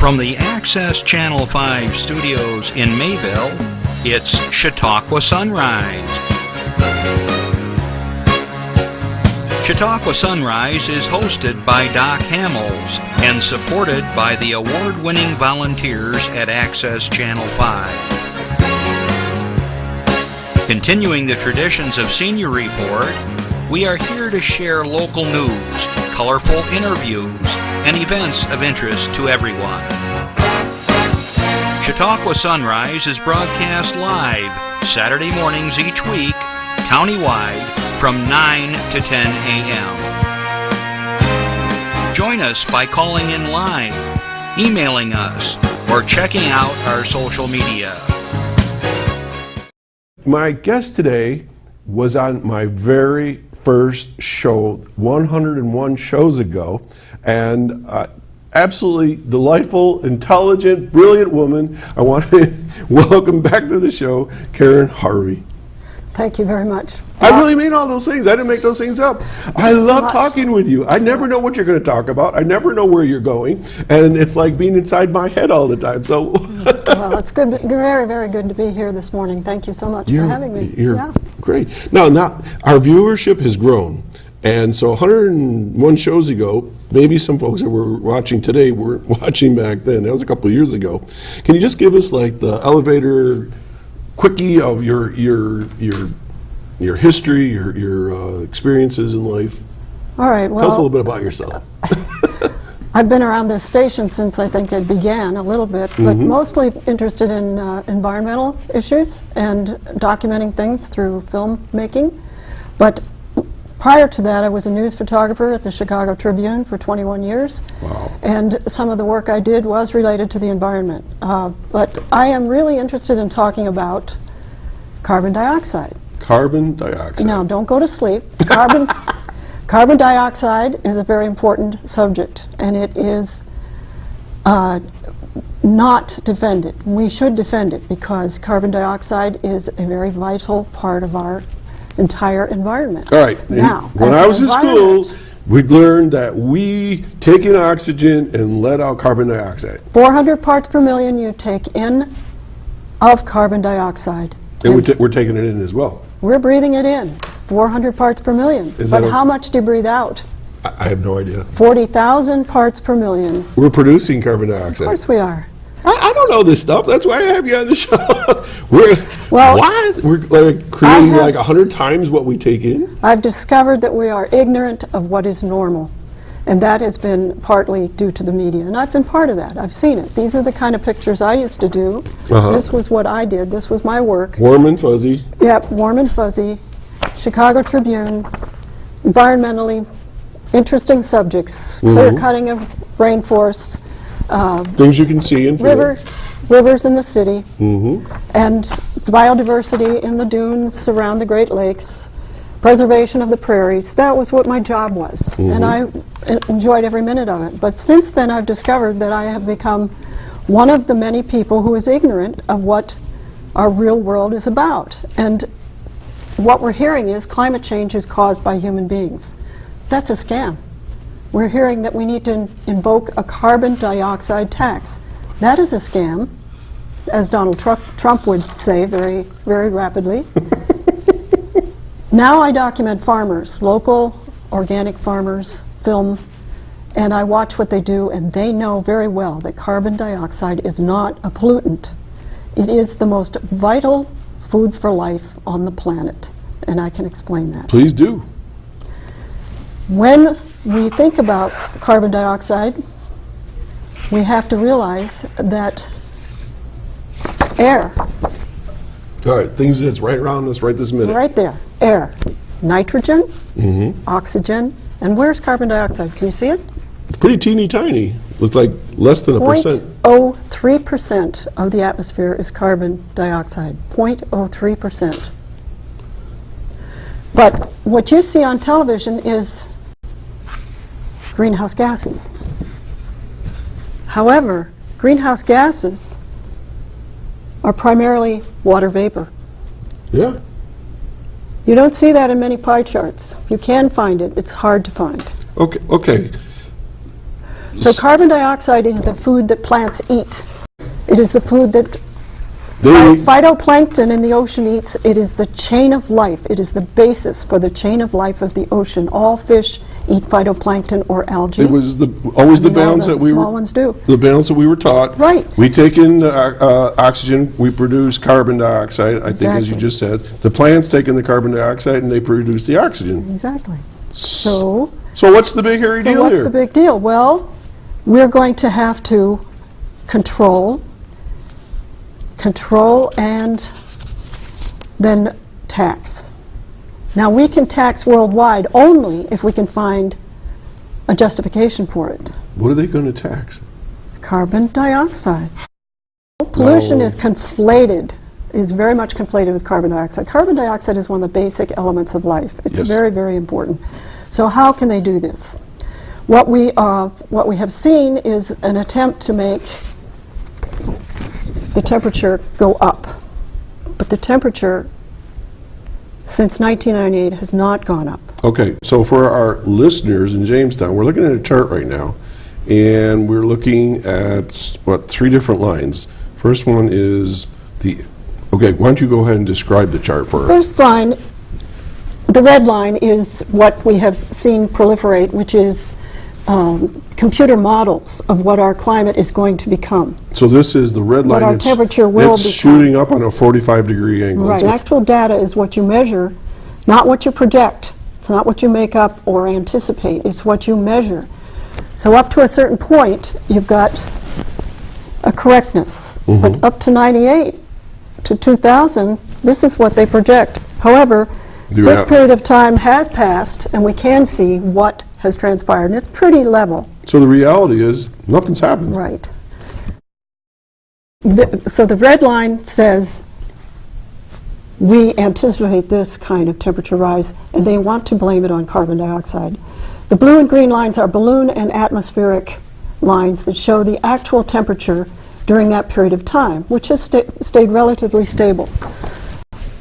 From the Access Channel 5 studios in Mayville, it's Chautauqua Sunrise. Chautauqua Sunrise is hosted by Doc Hamels and supported by the award-winning volunteers at Access Channel 5. Continuing the traditions of Senior Report, we are here to share local news, colorful interviews, and events of interest to everyone. Chautauqua Sunrise is broadcast live Saturday mornings each week, countywide, from 9 to 10 a.m. Join us by calling in live, emailing us, or checking out our social media. My guest today was on my very first show 101 shows ago, and absolutely delightful, intelligent, brilliant woman. I want to welcome back to the show, Karen Harvey. Thank you very much. I really mean all those things. I didn't make those things up. I love talking with you. I never know what you're going to talk about. I never know where you're going, and it's like being inside my head all the time. So, well, it's good, very, very good to be here this morning. Thank you so much for having me. You're great. Now, our viewership has grown, and so 101 shows ago, maybe some folks that were watching today weren't watching back then. That was a couple of years ago. Can you just give us like the elevator quickie of your history, your experiences in life? All right. Well, tell us a little bit about yourself. I've been around this station since I think it began a little bit, but mostly interested in environmental issues and documenting things through filmmaking. But prior to that, I was a news photographer at the Chicago Tribune for 21 years. Wow. And some of the work I did was related to the environment. But I am really interested in talking about carbon dioxide. Carbon dioxide. Now, don't go to sleep. Carbon dioxide is a very important subject, and it is not defended. We should defend it because carbon dioxide is a very vital part of our entire environment. All right. Now, when I was in school, we learned that we take in oxygen and let out carbon dioxide. 400 parts per million you take in of carbon dioxide. And we're taking it in as well. We're breathing it in, 400 parts per million. But how much do you breathe out? I have no idea. 40,000 parts per million. We're producing carbon dioxide. Of course we are. I don't know this stuff. That's why I have you on the show. We're creating like 100 times what we take in? I've discovered that we are ignorant of what is normal. And that has been partly due to the media. And I've been part of that. I've seen it. These are the kind of pictures I used to do. This was what I did. This was my work. Warm and fuzzy. Yep, warm and fuzzy. Chicago Tribune, environmentally interesting subjects, clear cutting of rainforests. Things you can see and feel. Rivers in the city, and biodiversity in the dunes around the Great Lakes, preservation of the prairies. That was what my job was, and I enjoyed every minute of it. But since then I've discovered that I have become one of the many people who is ignorant of what our real world is about. And what we're hearing is climate change is caused by human beings. That's a scam. We're hearing that we need to invoke a carbon dioxide tax. That is a scam, as Donald Trump would say very, very rapidly. Now I document farmers, local organic farmers, film, and I watch what they do, and they know very well that carbon dioxide is not a pollutant. It is the most vital food for life on the planet, and I can explain that. Please do. When we think about carbon dioxide, we have to realize that air. All right, things that's right around us right this minute. Right there, air, nitrogen, oxygen, and where's carbon dioxide? Can you see it? It's pretty teeny tiny. Looks like less than a percent. 0.03% of the atmosphere is carbon dioxide, 0.03%. But what you see on television is greenhouse gases. However, greenhouse gases are primarily water vapor. Yeah. You don't see that in many pie charts. You can find it. It's hard to find. Okay. So carbon dioxide is the food that plants eat. It is the food that phytoplankton in the ocean eats. It is the chain of life. It is the basis for the chain of life of the ocean. All fish eat phytoplankton or algae. It was always the balance that we small ones do. The balance that we were taught. Right. We take in oxygen, we produce carbon dioxide, I think, as you just said. The plants take in the carbon dioxide and they produce the oxygen. Exactly. So what's the big hairy deal here? So what's the big deal? Well, we're going to have to control and then tax. Now, we can tax worldwide only if we can find a justification for it. What are they going to tax? Carbon dioxide. Pollution is conflated, is very much conflated with carbon dioxide. Carbon dioxide is one of the basic elements of life. It's very, very important. So how can they do this? What we have seen is an attempt to make the temperature go up. But the temperature since 1998 has not gone up. Okay, so for our listeners in Jamestown, we're looking at a chart right now, and we're looking at, what, 3 different lines. First one is okay, why don't you go ahead and describe the chart for us? First line, the red line is what we have seen proliferate, which is computer models of what our climate is going to become. So this is the red line. What our temperature will become. Shooting up on a 45-degree angle. Right. Actual data is what you measure, not what you project. It's not what you make up or anticipate. It's what you measure. So up to a certain point, you've got a correctness. But up to 98 to 2000, this is what they project. However, this period of time has passed, and we can see what has transpired, and it's pretty level. So the reality is, nothing's happened. Right. So the red line says we anticipate this kind of temperature rise, and they want to blame it on carbon dioxide. The blue and green lines are balloon and atmospheric lines that show the actual temperature during that period of time, which has stayed relatively stable.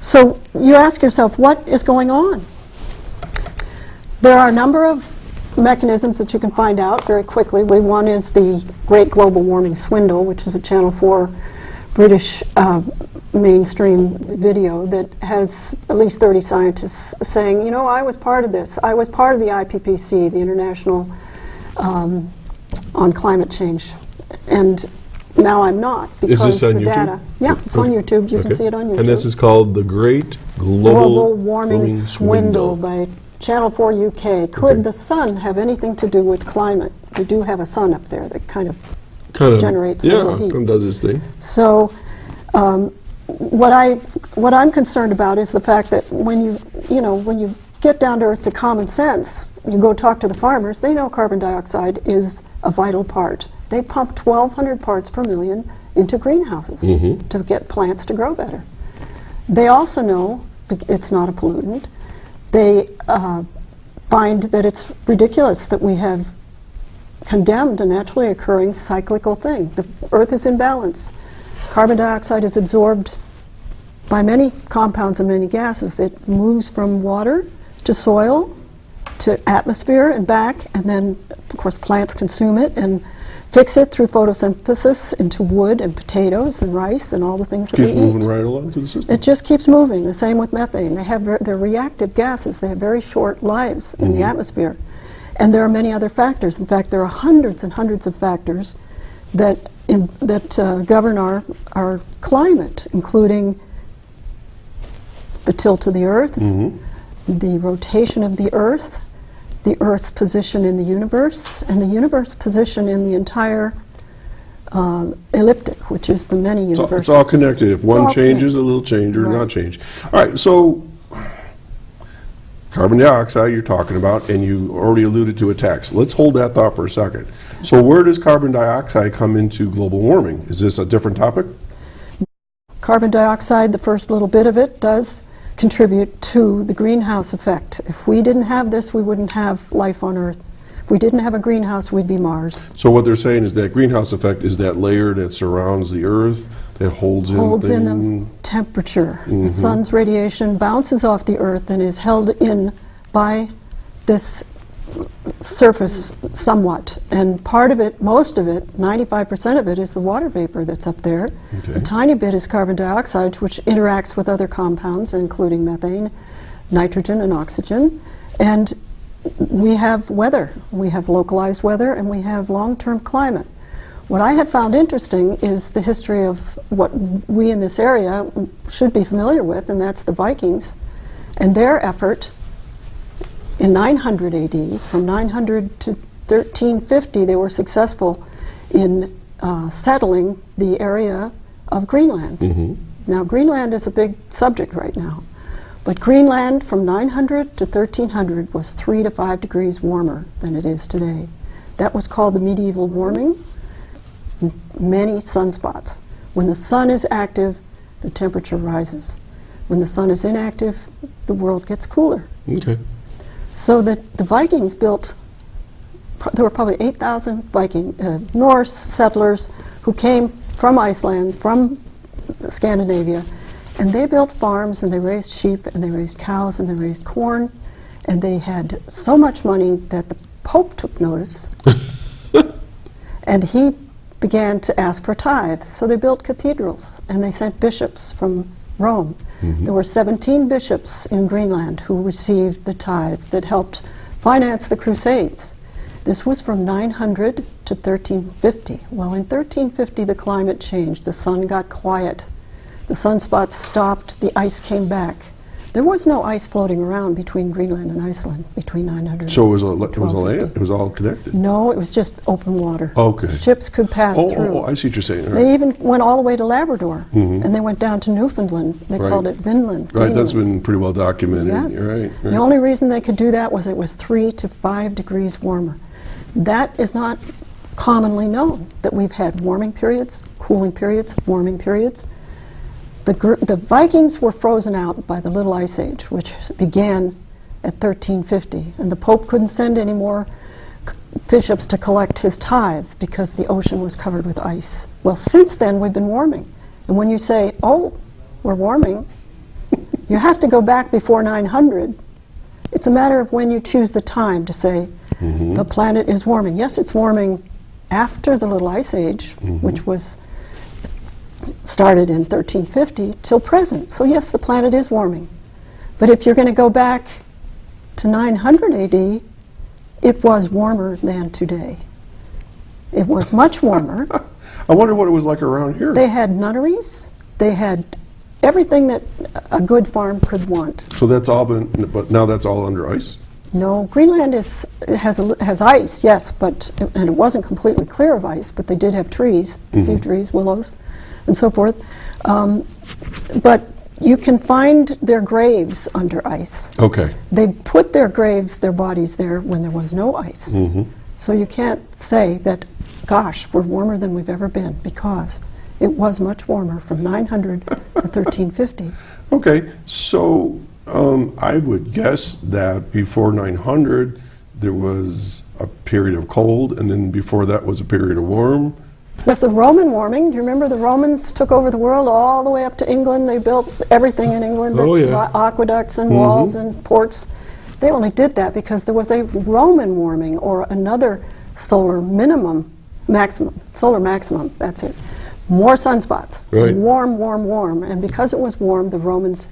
So you ask yourself, what is going on? There are a number of mechanisms that you can find out very quickly. One is the Great Global Warming Swindle, which is a Channel 4 British mainstream video that has at least 30 scientists saying, you know, I was part of this. I was part of the IPCC, the International on Climate Change, and now I'm not, because is this on the YouTube? Data. Yeah, it's on YouTube. You can see it on YouTube. And this is called the Great Global Warming Swindle by Channel 4 UK. Could the sun have anything to do with climate? We do have a sun up there that kind of generates a little heat. Yeah, does its thing. So what I'm concerned about is the fact that when you get down to earth to common sense, you go talk to the farmers, they know carbon dioxide is a vital part. They pump 1,200 parts per million into greenhouses to get plants to grow better. They also know it's not a pollutant. They find that it's ridiculous that we have condemned a naturally occurring cyclical thing. The earth is in balance. Carbon dioxide is absorbed by many compounds and many gases. It moves from water to soil to atmosphere and back, and then, of course, plants consume it and fix it through photosynthesis into wood and potatoes and rice and all the things that we eat. Keeps moving right along through the system. It just keeps moving. The same with methane. They're reactive gases. They have very short lives in the atmosphere. And there are many other factors. In fact, there are hundreds and hundreds of factors that govern our climate, including the tilt of the earth, the rotation of the earth, the Earth's position in the universe, and the universe position in the entire elliptic, which is the many universes. It's all connected. If one changes, a little change or not change. All right, so carbon dioxide you're talking about, and you already alluded to a tax. Let's hold that thought for a second. So where does carbon dioxide come into global warming? Is this a different topic? Carbon dioxide, the first little bit of it, does contribute to the greenhouse effect. If we didn't have this, we wouldn't have life on Earth. If we didn't have a greenhouse, we'd be Mars. So what they're saying is that greenhouse effect is that layer that surrounds the Earth that holds in the temperature. The sun's radiation bounces off the Earth and is held in by this surface somewhat, and part of it, most of it, 95% of it is the water vapor that's up there. Okay. A tiny bit is carbon dioxide, which interacts with other compounds, including methane, nitrogen, and oxygen. And we have weather. We have localized weather, and we have long-term climate. What I have found interesting is the history of what we in this area should be familiar with, and that's the Vikings and their effort in 900 AD. From 900 to 1350, they were successful in settling the area of Greenland. Mm-hmm. Now, Greenland is a big subject right now, but Greenland from 900 to 1300 was 3 to 5 degrees warmer than it is today. That was called the medieval warming. Many sunspots. When the sun is active, the temperature rises. When the sun is inactive, the world gets cooler. Okay. So that the Vikings built, there were probably 8,000 Norse settlers who came from Iceland, from Scandinavia, and they built farms, and they raised sheep, and they raised cows, and they raised corn, and they had so much money that the Pope took notice, and he began to ask for tithe. So they built cathedrals, and they sent bishops from Rome. Mm-hmm. There were 17 bishops in Greenland who received the tithe that helped finance the Crusades. This was from 900 to 1350. Well, in 1350, the climate changed. The sun got quiet. The sunspots stopped. The ice came back. There was no ice floating around between Greenland and Iceland between 900 So it was a land. 1250. It was all connected. No, it was just open water. Okay. Ships could pass through. Oh, I see what you're saying. All right. They even went all the way to Labrador, Mhm. and they went down to Newfoundland. They Right. called it Vinland. Right, that's Greenland. been pretty well documented. Yes. You're right. The only reason they could do that was it was 3 to 5 degrees warmer. That is not commonly known, that we've had warming periods, cooling periods, warming periods. The Vikings were frozen out by the Little Ice Age, which began at 1350, and the Pope couldn't send any more bishops to collect his tithe because the ocean was covered with ice. Well, since then we've been warming, and when you say, oh, we're warming, you have to go back before 900. It's a matter of when you choose the time to say, Mhm. the planet is warming. Yes, it's warming after the Little Ice Age, which was started in 1350 till present. So yes, the planet is warming. But if you're going to go back to 900 AD, it was warmer than today. It was much warmer. I wonder what it was like around here. They had nunneries. They had everything that a good farm could want. So that's all been, but now that's all under ice? No, Greenland has ice, yes, and it wasn't completely clear of ice, but they did have trees, a few trees, willows, and so forth. But you can find their graves under ice. Okay. They put their graves, their bodies there when there was no ice. Mm-hmm. So you can't say that, gosh, we're warmer than we've ever been, because it was much warmer from 900 to 1350. Okay, so I would guess that before 900 there was a period of cold, and then before that was a period of warm. Was the Roman warming? Do you remember the Romans took over the world all the way up to England? They built everything in England, Oh, yeah. aqueducts and walls and ports. They only did that because there was a Roman warming, or another solar maximum, that's it. More sunspots, Right. warm, warm, warm. And because it was warm, the Romans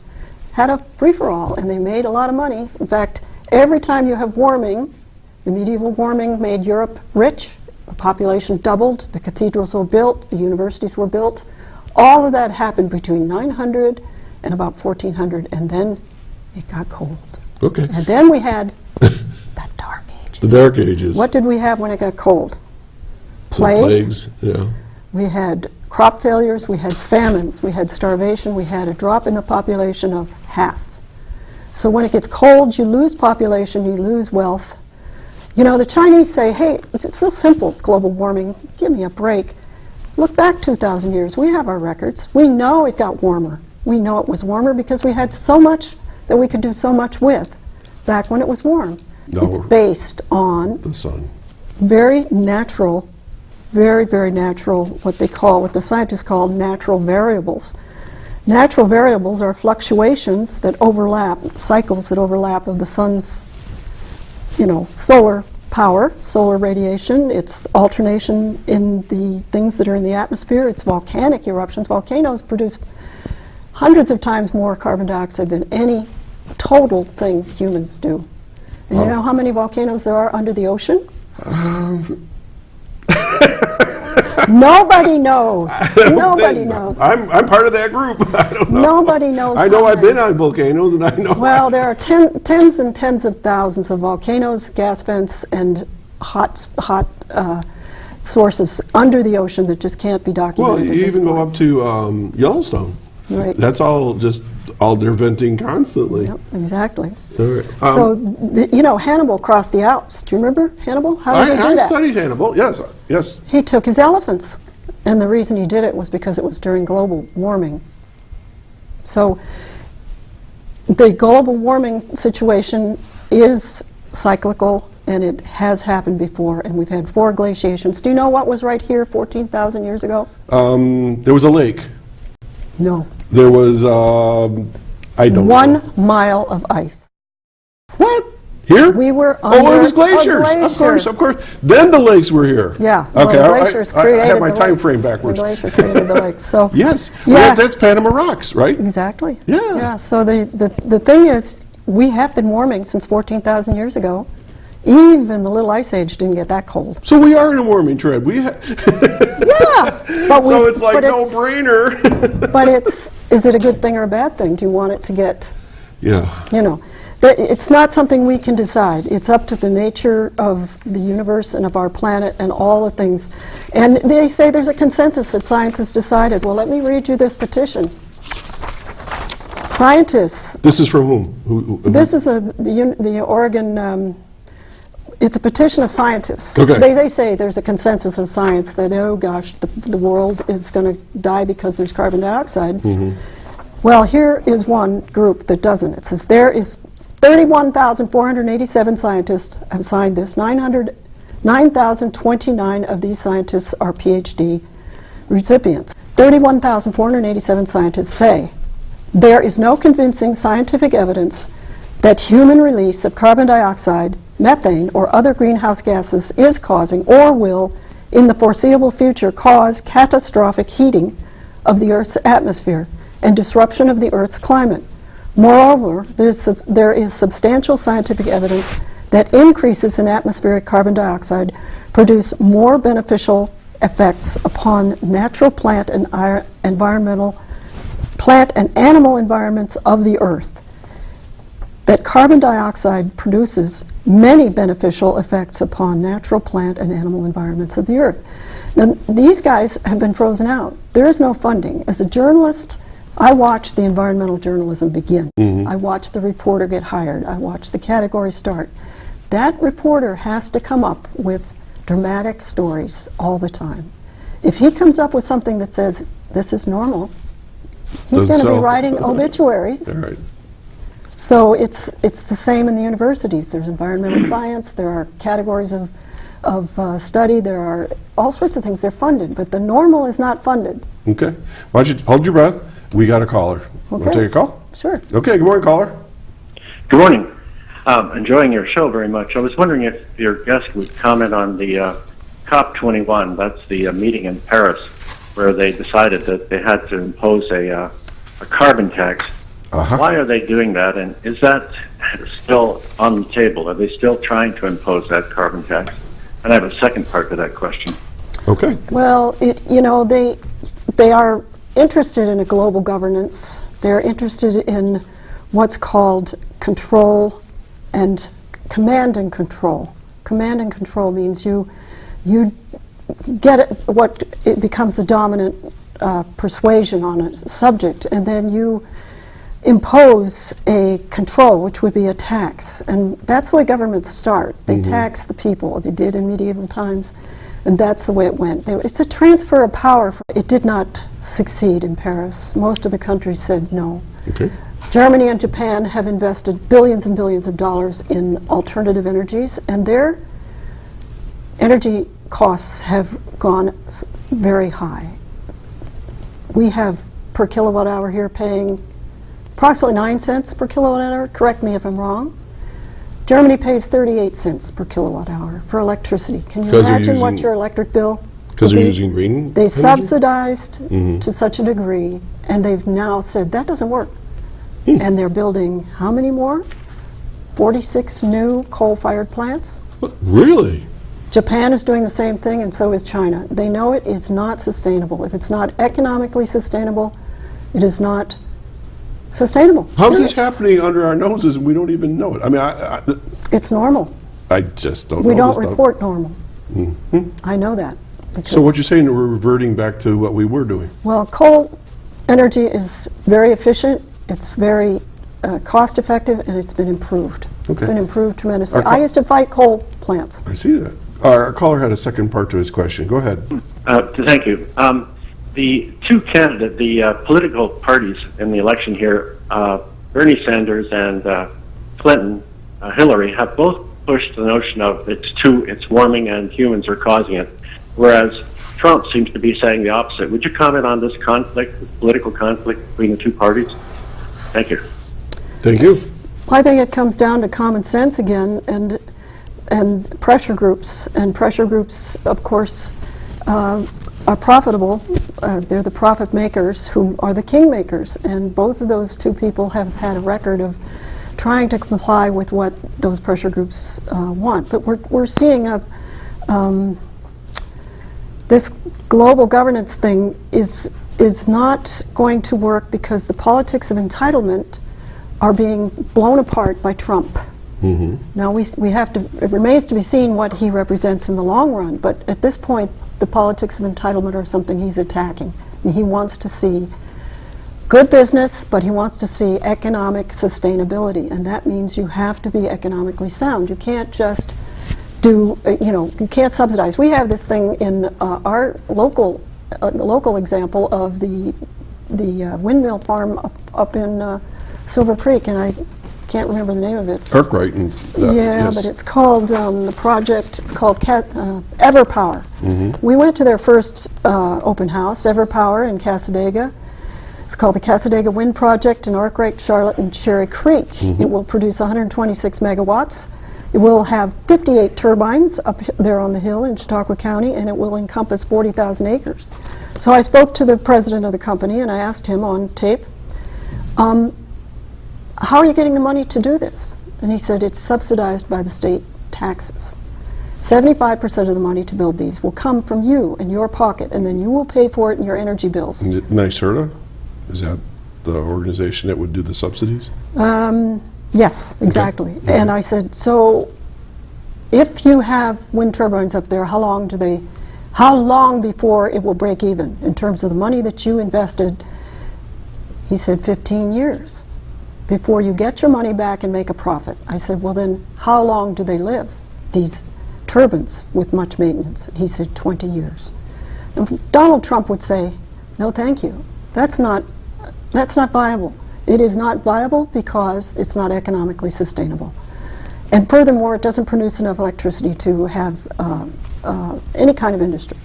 had a free-for-all, and they made a lot of money. In fact, every time you have warming, the medieval warming made Europe rich. The population doubled, the cathedrals were built, the universities were built. All of that happened between 900 and about 1400, and then it got cold. Okay. And then we had the Dark Ages. The Dark Ages. What did we have when it got cold? Some plagues, yeah. We had crop failures, we had famines, we had starvation, we had a drop in the population of half. So when it gets cold, you lose population, you lose wealth. You know, the Chinese say, hey, it's real simple, global warming, give me a break. Look back 2,000 years, we have our records. We know it got warmer. We know it was warmer because we had so much that we could do so much with back when it was warm. No. It's based on The sun. very natural, very, very natural, what the scientists call natural variables. Natural variables are fluctuations that overlap, cycles that overlap of the sun's solar power, solar radiation. It's alternation in the things that are in the atmosphere. It's volcanic eruptions. Volcanoes produce hundreds of times more carbon dioxide than any total thing humans do. And you know how many volcanoes there are under the ocean? Nobody knows. Nobody knows. I'm part of that group. I don't know. Nobody knows. I know I've been on volcanoes, and I know. Well, there are tens and tens of thousands of volcanoes, gas vents, and hot sources under the ocean that just can't be documented. Well, you even go up to Yellowstone. Right. That's all they're venting constantly. Yep, exactly. All right. So, Hannibal crossed the Alps. Do you remember Hannibal? How did he do I that? studied Hannibal, yes. He took his elephants. And the reason he did it was because it was during global warming. So the global warming situation is cyclical, and it has happened before, and we've had 4 glaciations. Do you know what was right here 14,000 years ago? There was a lake. No. There was, I don't know. 1 mile of ice. What? Here? We were Oh, it was under glaciers. a glacier. Of course. Then the lakes were here. Yeah. Okay. Well, the glaciers created I have my the time lakes. frame backwards. The glaciers created the lakes. So Yes. Yes. Well, that's Panama Rocks, right? exactly. Yeah. Yeah. So the thing is, we have been warming since 14,000 years ago. Even the Little Ice Age didn't get that cold. So we are in a warming trend. Yeah. So it's like no-brainer. But is it a good thing or a bad thing? Do you want it to get, Yeah. But it's not something we can decide. It's up to the nature of the universe and of our planet and all the things. And they say there's a consensus that science has decided. Well, let me read you this petition. Scientists. This is from whom? This is the Oregon. It's a petition of scientists. Okay. They say there's a consensus of science that, oh gosh, the world is going to die because there's carbon dioxide. Mm-hmm. Well, here is one group that doesn't. It says there is 31,487 scientists have signed this. 9,029 of these scientists are PhD recipients. 31,487 scientists say there is no convincing scientific evidence that human release of carbon dioxide, methane, or other greenhouse gases is causing or will, in the foreseeable future, cause catastrophic heating of the Earth's atmosphere and disruption of the Earth's climate. Moreover, there is substantial scientific evidence that increases in atmospheric carbon dioxide produce more beneficial effects upon natural plant and animal environments of the Earth. That carbon dioxide produces many beneficial effects upon natural plant and animal environments of the Earth. Now, these guys have been frozen out. There is no funding. As a journalist, I watched the environmental journalism begin. Mm-hmm. I watched the reporter get hired. I watched the category start. That reporter has to come up with dramatic stories all the time. If he comes up with something that says, this is normal, he's going to be writing obituaries. All right. So it's the same in the universities. There's environmental science, there are categories of study, there are all sorts of things. They're funded, but the normal is not funded. Okay. Why don't you hold your breath? We got a caller. Okay. Want to take a call? Sure. Okay, good morning, caller. Good morning. Enjoying your show very much. I was wondering if your guest would comment on the COP21. That's the meeting in Paris where they decided that they had to impose a carbon tax. Uh-huh. Why are they doing that, and is that still on the table? Are they still trying to impose that carbon tax? And I have a second part to that question. Okay. Well, they are interested in a global governance. They're interested in what's called control and command and control. Command and control means you get it becomes the dominant persuasion on a subject, and then you impose a control, which would be a tax. And that's the way governments start. They tax the people. They did in medieval times, and that's the way it went. It's a transfer of power. It did not succeed in Paris. Most of the countries said no. Okay. Germany and Japan have invested billions and billions of dollars in alternative energies, and their energy costs have gone very high. We have per kilowatt hour here paying approximately 9 cents per kilowatt hour. Correct me if I'm wrong. Germany pays 38 cents per kilowatt hour for electricity. Can you 'Cause they're imagine what using- your electric bill? Because will they're be? using green They energy? subsidized to such a degree, and they've now said that doesn't work. And they're building how many more? 46 new coal-fired plants. Really? Japan is doing the same thing, and so is China. They know it is not sustainable. If it's not economically sustainable, it is not sustainable. How is this Period. happening under our noses and we don't even know it? I mean, It's normal. I just don't We know don't this stuff. report normal. I know that. So what you're saying, we're reverting back to what we were doing? Well, coal energy is very efficient, it's very cost-effective, and it's been improved. Okay. It's been improved tremendously. Our I used to fight coal plants. I see that. Our caller had a second part to his question. Go ahead. Thank you. The two candidates, the political parties in the election here, Bernie Sanders and Clinton, Hillary, have both pushed the notion of it's warming and humans are causing it, whereas Trump seems to be saying the opposite. Would you comment on this conflict, this political conflict between the two parties? Thank you. Thank you. I think it comes down to common sense again, and pressure groups. And pressure groups, of course, are profitable. They're the profit makers who are the king makers. And both of those two people have had a record of trying to comply with what those pressure groups want. But we're seeing this global governance thing is not going to work because the politics of entitlement are being blown apart by Trump. Now we have to, it remains to be seen what he represents in the long run, but at this point the politics of entitlement are something he's attacking. And he wants to see good business, but he wants to see economic sustainability, and that means you have to be economically sound. You can't just do, you can't subsidize. We have this thing in our local example of the windmill farm up in Silver Creek, and I can't remember the name of it. Arkwright and But it's called, the project, it's called EverPower. We went to their first open house, EverPower in Cassadaga. It's called the Cassadaga Wind Project in Arkwright, Charlotte, and Cherry Creek. It will produce 126 megawatts. It will have 58 turbines up there on the hill in Chautauqua County, and it will encompass 40,000 acres. So I spoke to the president of the company, and I asked him on tape, how are you getting the money to do this? And he said, it's subsidized by the state taxes. 75% of the money to build these will come from you in your pocket, and then you will pay for it in your energy bills. NYSERDA? Is that the organization that would do the subsidies? Yes, exactly. Okay. And I said, so if you have wind turbines up there, how long before it will break even in terms of the money that you invested? He said 15 years before you get your money back and make a profit. I said, well then, how long do they live, these turbines with much maintenance? And he said 20 years. And Donald Trump would say, no thank you. That's not viable. It is not viable because it's not economically sustainable. And furthermore, it doesn't produce enough electricity to have any kind of industry.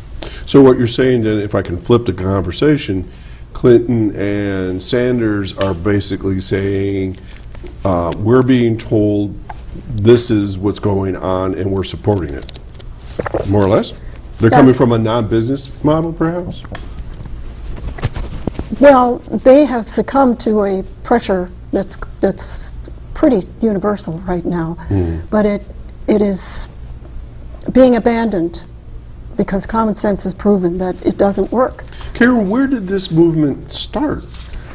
So what you're saying then, if I can flip the conversation, Clinton and Sanders are basically saying, we're being told this is what's going on and we're supporting it, more or less? They're coming from a non-business model, perhaps? Well, they have succumbed to a pressure that's pretty universal right now, but it is being abandoned because common sense has proven that it doesn't work. Karen, where did this movement start?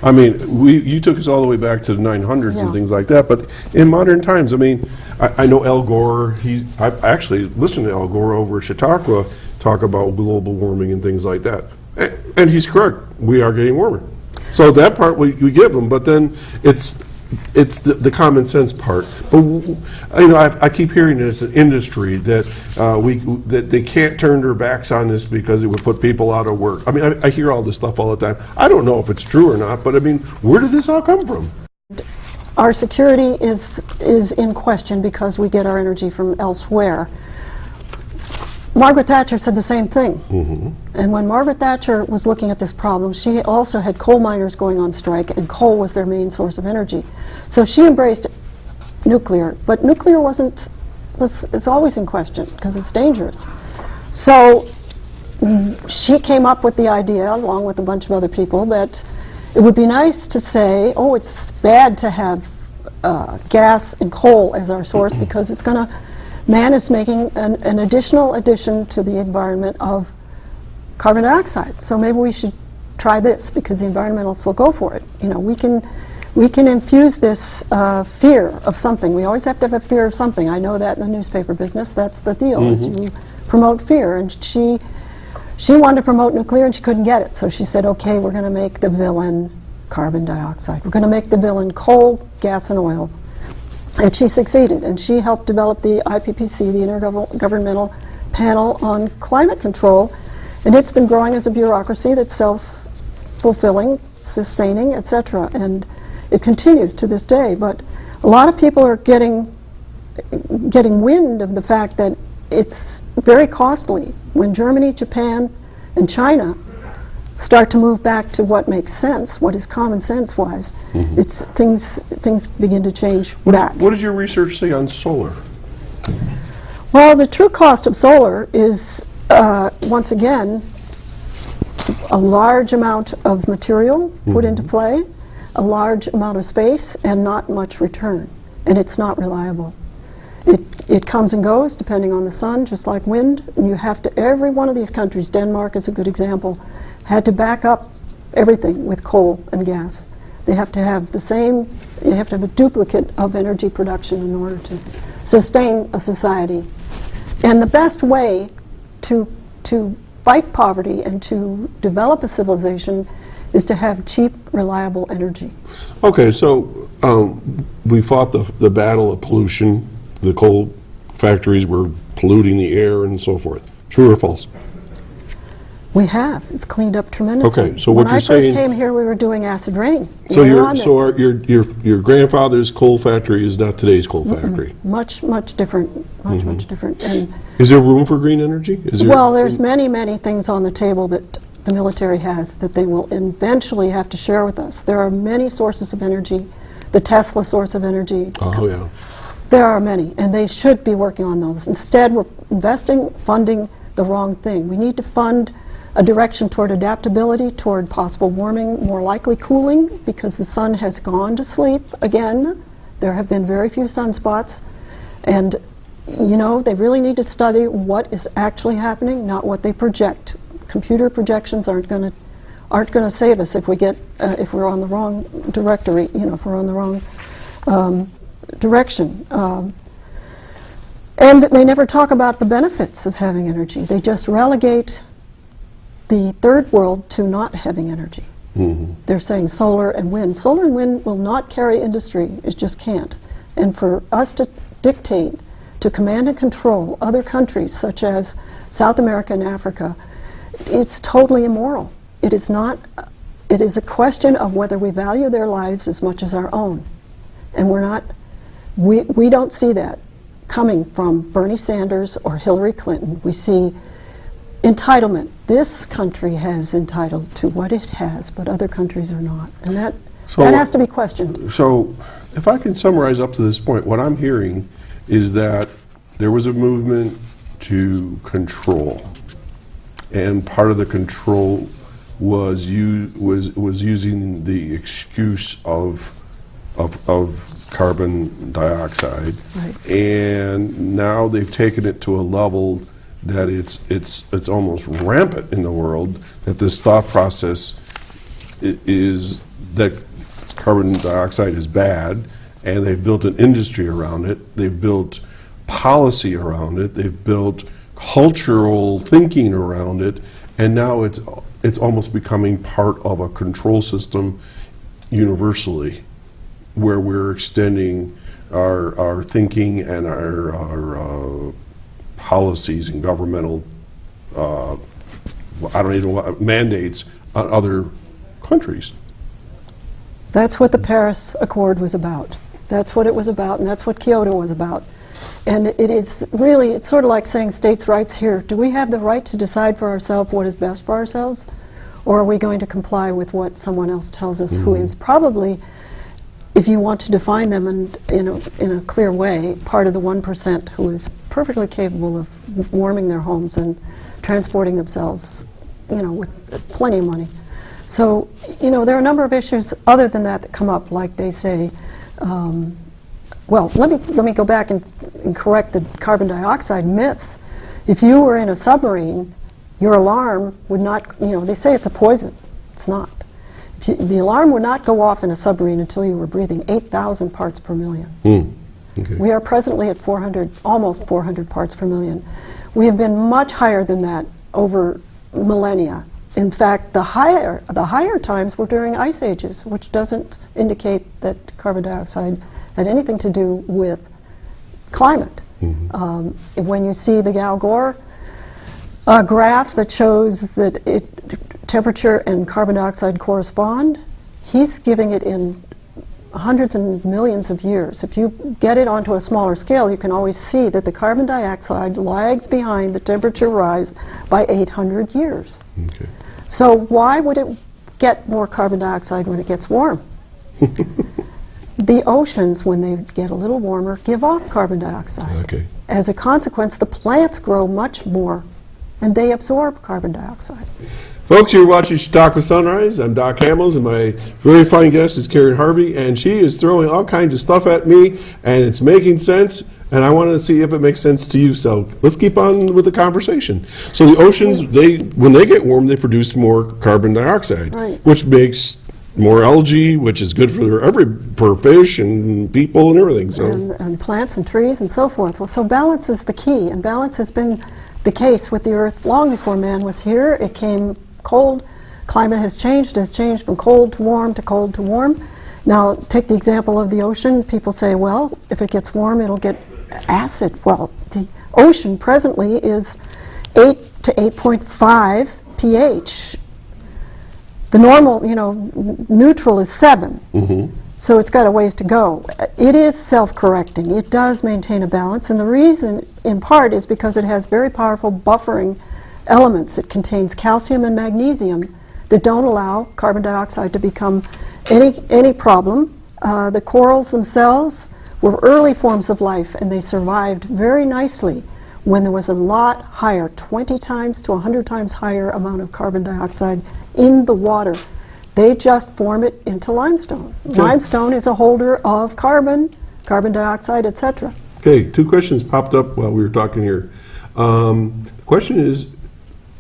I mean, you took us all the way back to the 900s and things like that, but in modern times, I mean, I know Al Gore, I actually listened to Al Gore over at Chautauqua talk about global warming and things like that. And he's correct, we are getting warmer. So that part we give him, but then it's the common sense part. But I keep hearing it as an industry that that they can't turn their backs on this because it would put people out of work. I mean, I hear all this stuff all the time. I don't know if it's true or not, but I mean, where did this all come from? Our security is in question because we get our energy from elsewhere. Margaret Thatcher said the same thing. And when Margaret Thatcher was looking at this problem, she also had coal miners going on strike, and coal was their main source of energy. So she embraced nuclear, but nuclear is always in question because it's dangerous. So she came up with the idea, along with a bunch of other people, that it would be nice to say, oh, it's bad to have gas and coal as our source because it's going to, man is making an additional addition to the environment of carbon dioxide. So maybe we should try this because the environmentalists will go for it. You know, we can infuse this fear of something. We always have to have a fear of something. I know that in the newspaper business. That's the deal, is you promote fear. And she wanted to promote nuclear and she couldn't get it. So she said, okay, we're going to make the villain carbon dioxide. We're going to make the villain coal, gas, and oil. And she succeeded. And she helped develop the IPPC, the Intergovernmental Panel on Climate Control. And it's been growing as a bureaucracy that's self-fulfilling, sustaining, etc. And it continues to this day. But a lot of people are getting wind of the fact that it's very costly. When Germany, Japan, and China start to move back to what makes sense, what is common sense-wise, it's things begin to change back. What does your research say on solar? Well, the true cost of solar is, once again, a large amount of material put into play, a large amount of space, and not much return. And it's not reliable. It comes and goes depending on the sun, just like wind. And you have to, every one of these countries, Denmark is a good example, had to back up everything with coal and gas. They have to have the same, they have to have a duplicate of energy production in order to sustain a society. And the best way to fight poverty and to develop a civilization is to have cheap, reliable energy. Okay, so we fought the battle of pollution. The coal factories were polluting the air and so forth. True or false? We have. It's cleaned up tremendously. Okay, so what you're saying... When I first came here, we were doing acid rain. So your grandfather's coal factory is not today's coal factory? Much different. Much different. And is there room for green energy? Well, there's many things on the table that the military has that they will eventually have to share with us. There are many sources of energy. The Tesla source of energy. Oh, yeah. There are many, and they should be working on those. Instead, we're funding the wrong thing. We need to fund a direction toward adaptability, toward possible warming, more likely cooling, because the sun has gone to sleep again. There have been very few sunspots, and you know, they really need to study what is actually happening, not what they project. Computer projections aren't going to save us if we're on the wrong directory. You know, if we're on the wrong direction. And they never talk about the benefits of having energy. They just relegate the third world to not having energy. They're saying solar and wind. Solar and wind will not carry industry. It just can't. And for us to dictate, to command and control other countries such as South America and Africa, it's totally immoral. It is not. It is a question of whether we value their lives as much as our own. And we're not. We don't see that coming from Bernie Sanders or Hillary Clinton. We see entitlement. This country has entitled to what it has, but other countries are not. And that has to be questioned. So if I can summarize up to this point, what I'm hearing is that there was a movement to control. And part of the control was using the excuse of carbon dioxide, right. And now they've taken it to a level that it's almost rampant in the world, that this thought process is that carbon dioxide is bad, and they've built an industry around it, they've built policy around it, they've built cultural thinking around it, and now it's almost becoming part of a control system universally, where we're extending our thinking and our policies and governmental mandates on other countries. That's what the Paris Accord was about. That's what it was about, and that's what Kyoto was about. And it is really, it's sort of like saying states' rights here. Do we have the right to decide for ourselves what is best for ourselves? Or are we going to comply with what someone else tells us, who is probably if you want to define them in a clear way, part of the 1% who is perfectly capable of warming their homes and transporting themselves, with plenty of money. So, there are a number of issues other than that come up, like they say, well, let me go back and correct the carbon dioxide myths. If you were in a submarine, your alarm would not, they say it's a poison. It's not. The alarm would not go off in a submarine until you were breathing 8,000 parts per million. Okay. We are presently at 400, almost 400 parts per million. We have been much higher than that over millennia. In fact, the higher times were during ice ages, which doesn't indicate that carbon dioxide had anything to do with climate. When you see the Al Gore graph that shows that temperature and carbon dioxide correspond, he's giving it in hundreds and millions of years. If you get it onto a smaller scale, you can always see that the carbon dioxide lags behind the temperature rise by 800 years. Okay. So why would it get more carbon dioxide when it gets warm? The oceans, when they get a little warmer, give off carbon dioxide. Okay. As a consequence, the plants grow much more, and they absorb carbon dioxide. Folks, you're watching Chautauqua Sunrise. I'm Doc Hamels, and my very fine guest is Karen Harvey, and she is throwing all kinds of stuff at me, and it's making sense, and I want to see if it makes sense to you. So let's keep on with the conversation. So the oceans, when they get warm, they produce more carbon dioxide, Right. which makes more algae, which is good for fish and people and everything. So And plants and trees and so forth. Well, so balance is the key, and balance has been the case with the Earth long before man was here. It came cold. Climate has changed from cold to warm to cold to warm. Now, take the example of the ocean. People say, well, if it gets warm, it'll get acid. Well, the ocean presently is 8 to 8.5 pH. The normal, neutral is 7. So it's got a ways to go. It is self-correcting. It does maintain a balance, and the reason, in part, is because it has very powerful buffering elements. It contains calcium and magnesium that don't allow carbon dioxide to become any problem. The corals themselves were early forms of life, and they survived very nicely when there was a lot higher, 20 times to 100 times higher amount of carbon dioxide in the water. They just form it into limestone. Okay. Limestone is a holder of carbon dioxide, etc. okay, two questions popped up while we were talking here. The question is,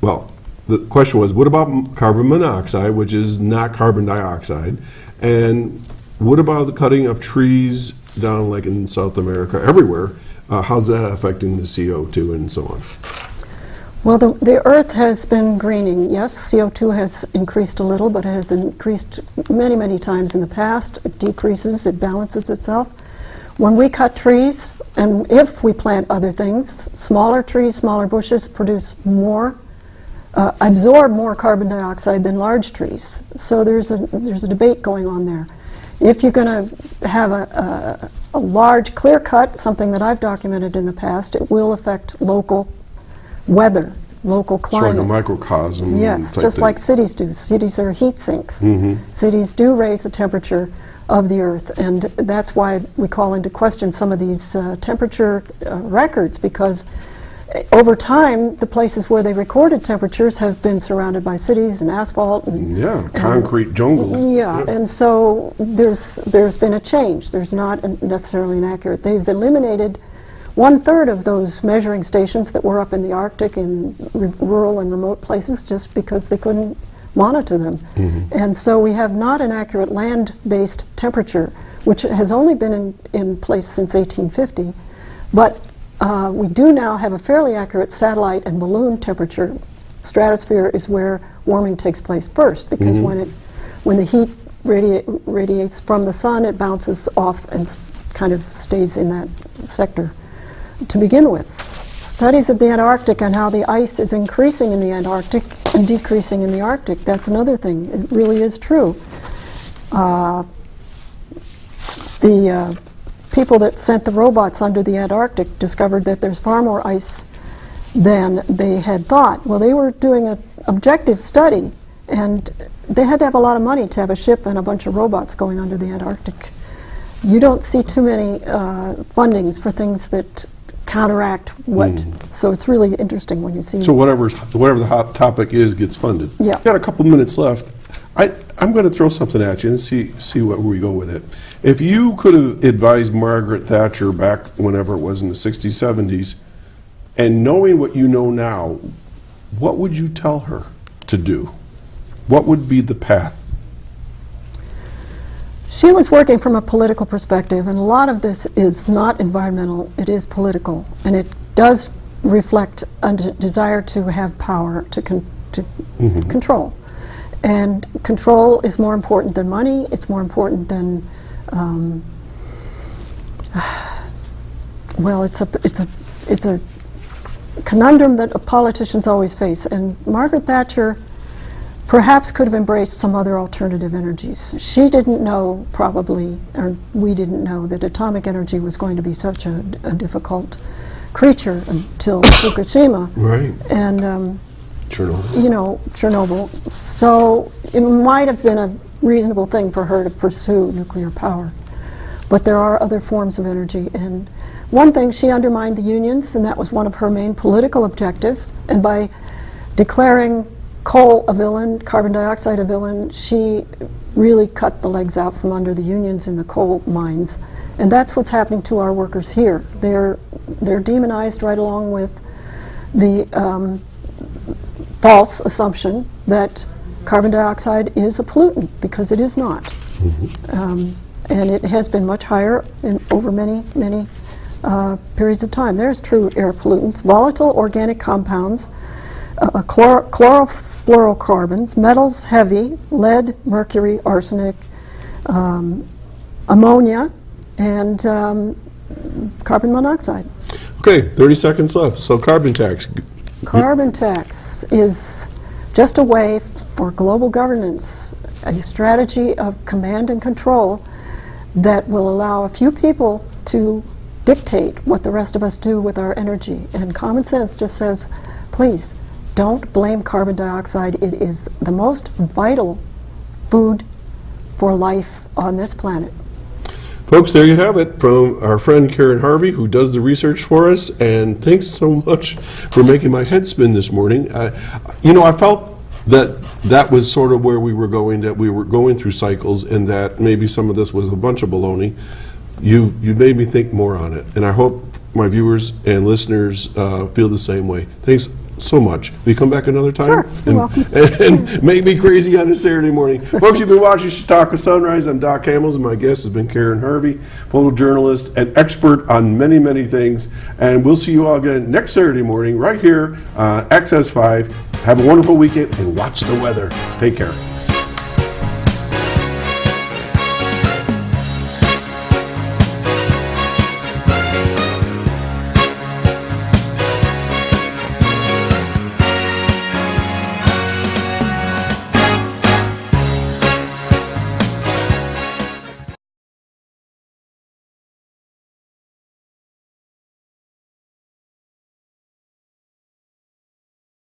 the question was, what about carbon monoxide, which is not carbon dioxide? And what about the cutting of trees down like in South America, everywhere? How's that affecting the CO2 and so on? Well, the Earth has been greening. Yes, CO2 has increased a little, but it has increased many, many times in the past. It decreases, it balances itself. When we cut trees, and if we plant other things, smaller trees, smaller bushes produce more, absorb more carbon dioxide than large trees. So there's a debate going on there. If you're going to have a large clear cut, something that I've documented in the past, it will affect local weather, local climate. It's like a microcosm. Yes, type just thing. like cities do. Cities are heat sinks. Cities do raise the temperature of the Earth, and that's why we call into question some of these temperature records, because over time, the places where they recorded temperatures have been surrounded by cities and asphalt. And, concrete jungles. Yeah, and so there's been a change. There's not necessarily an accurate. They've eliminated 1/3 of those measuring stations that were up in the Arctic and rural and remote places just because they couldn't monitor them. And so we have not an accurate land-based temperature, which has only been in place since 1850. But we do now have a fairly accurate satellite and balloon temperature. Stratosphere is where warming takes place first, because when the heat radiates from the sun, it bounces off and kind of stays in that sector to begin with. Studies of the Antarctic and how the ice is increasing in the Antarctic and decreasing in the Arctic, that's another thing. It really is true. The people that sent the robots under the Antarctic discovered that there's far more ice than they had thought. Well, they were doing an objective study, and they had to have a lot of money to have a ship and a bunch of robots going under the Antarctic. you don't see too many fundings for things that counteract what. So it's really interesting when you see. So whatever the hot topic is gets funded. Yeah. Got a couple minutes left. I'm going to throw something at you and see where we go with it. If you could have advised Margaret Thatcher back whenever it was in the 60s, 70s, and knowing what you know now, what would you tell her to do? What would be the path? She was working from a political perspective, and a lot of this is not environmental, it is political, and it does reflect a desire to have power, to control. And control is more important than money, it's more important than, well, it's a conundrum that politicians always face, and Margaret Thatcher perhaps could have embraced some other alternative energies. She didn't know, probably, or we didn't know, that atomic energy was going to be such a difficult creature until Fukushima. Right. And, Chernobyl. you know, Chernobyl. So it might have been a reasonable thing for her to pursue nuclear power. But there are other forms of energy. And one thing, she undermined the unions, and that was one of her main political objectives. And by declaring coal a villain, carbon dioxide a villain, she really cut the legs out from under the unions in the coal mines. And that's what's happening to our workers here. They're demonized right along with the false assumption that carbon dioxide is a pollutant, because it is not. And it has been much higher over many periods of time. There's true air pollutants, volatile organic compounds, chlorofluorocarbons, metals heavy, lead, mercury, arsenic, ammonia, and carbon monoxide. Okay, 30 seconds left. So carbon tax. Carbon tax is just a way for global governance, a strategy of command and control that will allow a few people to dictate what the rest of us do with our energy. And common sense just says, please, don't blame carbon dioxide. It is the most vital food for life on this planet. Folks, there you have it from our friend Karen Harvey, who does the research for us, and thanks so much for making my head spin this morning. You know, I felt that was sort of where we were going, that we were going through cycles, and that maybe some of this was a bunch of baloney. You made me think more on it, and I hope my viewers and listeners feel the same way. Thanks so much. Will you come back another time? Sure, you're welcome. And make me crazy on a Saturday morning. Folks, you've been watching Chautauqua Sunrise. I'm Doc Hamels, and my guest has been Karen Harvey, photojournalist and expert on many, many things. And we'll see you all again next Saturday morning right here on XS5. Have a wonderful weekend and watch the weather. Take care.